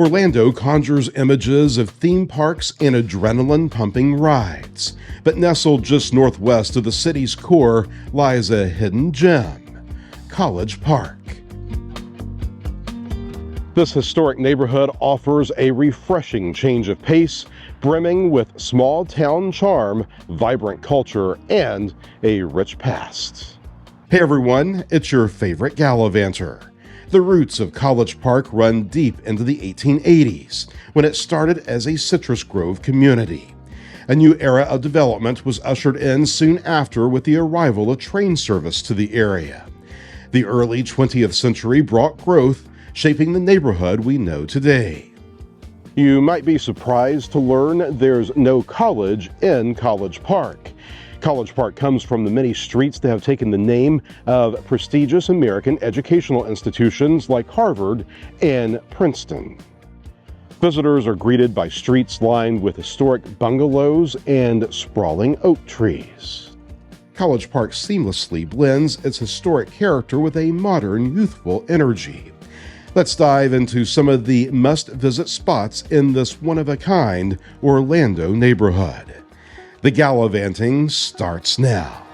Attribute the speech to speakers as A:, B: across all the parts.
A: Orlando conjures images of theme parks and adrenaline-pumping rides, but nestled just northwest of the city's core lies a hidden gem, College Park. This historic neighborhood offers a refreshing change of pace, brimming with small-town charm, vibrant culture, and a rich past. Hey everyone, it's your favorite Gallivanter. The roots of College Park run deep into the 1880s, when it started as a citrus grove community. A new era of development was ushered in soon after with the arrival of train service to the area. The early 20th century brought growth, shaping the neighborhood we know today. You might be surprised to learn there's no college in College Park. College Park comes from the many streets that have taken the name of prestigious American educational institutions like Harvard and Princeton. Visitors are greeted by streets lined with historic bungalows and sprawling oak trees. College Park seamlessly blends its historic character with a modern, youthful energy. Let's dive into some of the must-visit spots in this one-of-a-kind Orlando neighborhood. The Gallivanting starts now.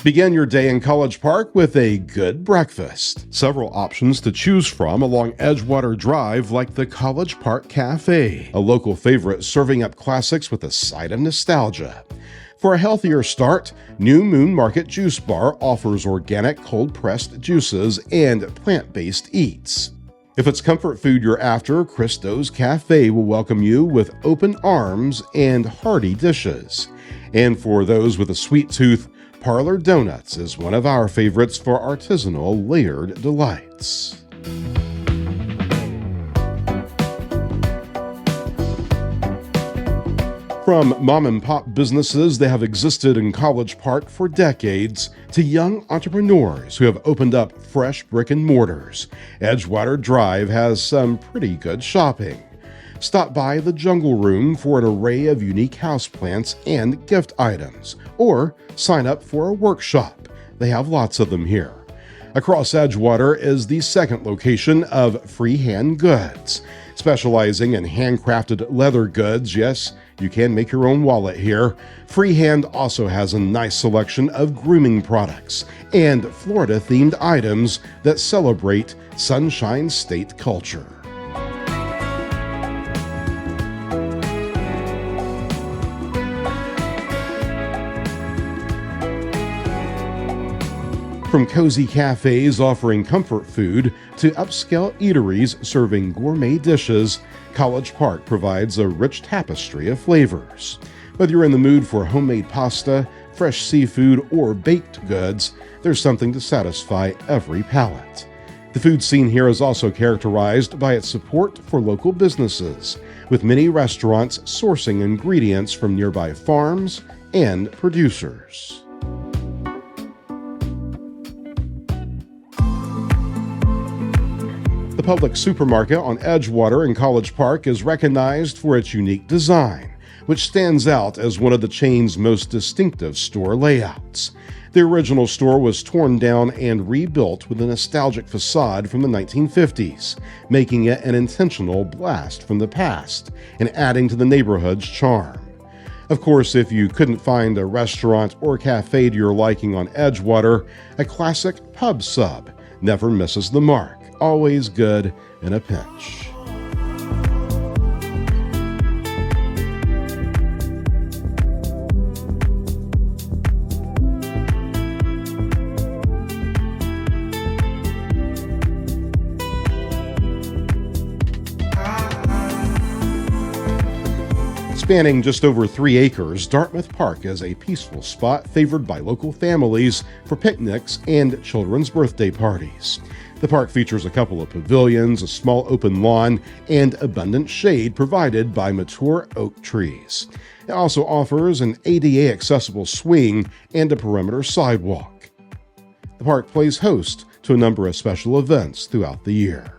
A: Begin your day in College Park with a good breakfast. Several options to choose from along Edgewater Drive, like the College Park Cafe, a local favorite serving up classics with a side of nostalgia. For a healthier start, New Moon Market Juice Bar offers organic cold-pressed juices and plant-based eats. If it's comfort food you're after, Christo's Cafe will welcome you with open arms and hearty dishes. And for those with a sweet tooth, Parlor Donuts is one of our favorites for artisanal layered delights. From mom-and-pop businesses that have existed in College Park for decades to young entrepreneurs who have opened up fresh brick and mortars, Edgewater Drive has some pretty good shopping. Stop by the Jungle Room for an array of unique houseplants and gift items, or sign up for a workshop. They have lots of them here. Across Edgewater is the second location of Freehand Goods, specializing in handcrafted leather goods. Yes, you can make your own wallet here. Freehand also has a nice selection of grooming products and Florida-themed items that celebrate Sunshine State culture. From cozy cafes offering comfort food to upscale eateries serving gourmet dishes, College Park provides a rich tapestry of flavors. Whether you're in the mood for homemade pasta, fresh seafood, or baked goods, there's something to satisfy every palate. The food scene here is also characterized by its support for local businesses, with many restaurants sourcing ingredients from nearby farms and producers. The public supermarket on Edgewater in College Park is recognized for its unique design, which stands out as one of the chain's most distinctive store layouts. The original store was torn down and rebuilt with a nostalgic facade from the 1950s, making it an intentional blast from the past and adding to the neighborhood's charm. Of course, if you couldn't find a restaurant or cafe to your liking on Edgewater, a classic pub sub never misses the mark. Always good in a pinch. Spanning just over 3 acres, Dartmouth Park is a peaceful spot favored by local families for picnics and children's birthday parties. The park features a couple of pavilions, a small open lawn, and abundant shade provided by mature oak trees. It also offers an ADA-accessible swing and a perimeter sidewalk. The park plays host to a number of special events throughout the year.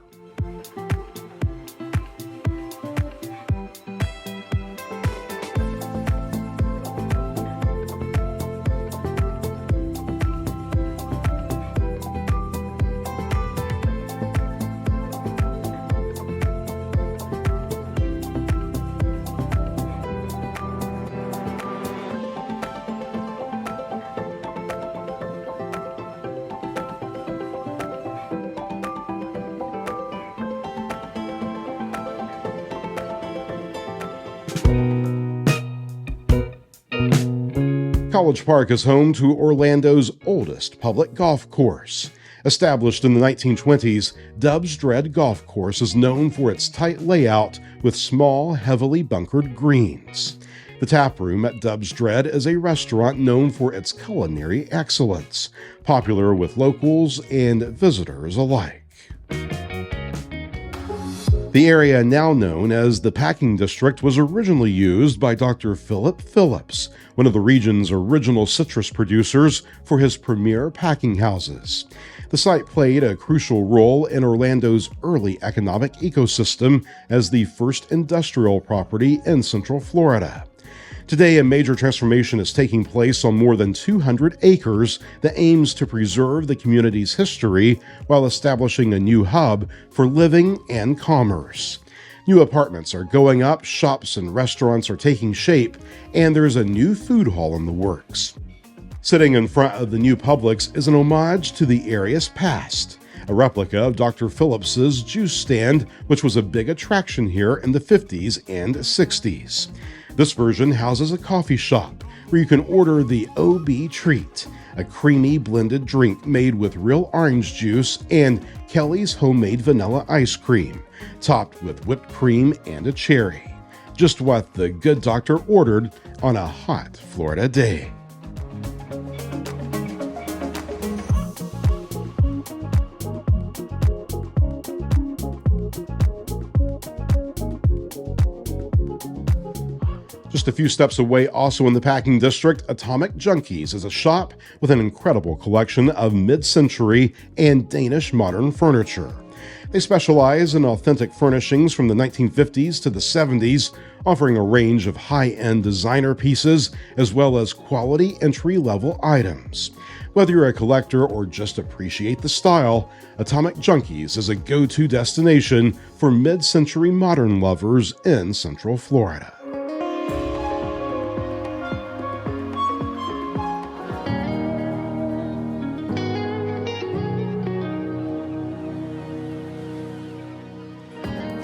A: College Park is home to Orlando's oldest public golf course. Established in the 1920s, Dub's Dread Golf Course is known for its tight layout with small, heavily bunkered greens. The tap room at Dub's Dread is a restaurant known for its culinary excellence, popular with locals and visitors alike. The area now known as the Packing District was originally used by Dr. Philip Phillips, one of the region's original citrus producers, for his premier packing houses. The site played a crucial role in Orlando's early economic ecosystem as the first industrial property in Central Florida. Today, a major transformation is taking place on more than 200 acres that aims to preserve the community's history while establishing a new hub for living and commerce. New apartments are going up, shops and restaurants are taking shape, and there's a new food hall in the works. Sitting in front of the new Publix is an homage to the area's past, a replica of Dr. Phillips's juice stand, which was a big attraction here in the 50s and 60s. This version houses a coffee shop where you can order the OB Treat, a creamy blended drink made with real orange juice and Kelly's homemade vanilla ice cream, topped with whipped cream and a cherry. Just what the good doctor ordered on a hot Florida day. Just a few steps away, also in the Packing District, Atomic Junkies is a shop with an incredible collection of mid-century and Danish modern furniture. They specialize in authentic furnishings from the 1950s to the 70s, offering a range of high-end designer pieces as well as quality entry-level items. Whether you're a collector or just appreciate the style, Atomic Junkies is a go-to destination for mid-century modern lovers in Central Florida.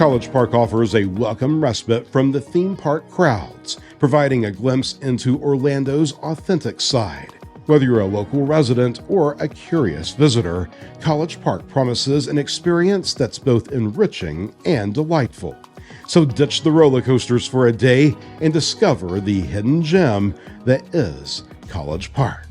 A: College Park offers a welcome respite from the theme park crowds, providing a glimpse into Orlando's authentic side. Whether you're a local resident or a curious visitor, College Park promises an experience that's both enriching and delightful. So ditch the roller coasters for a day and discover the hidden gem that is College Park.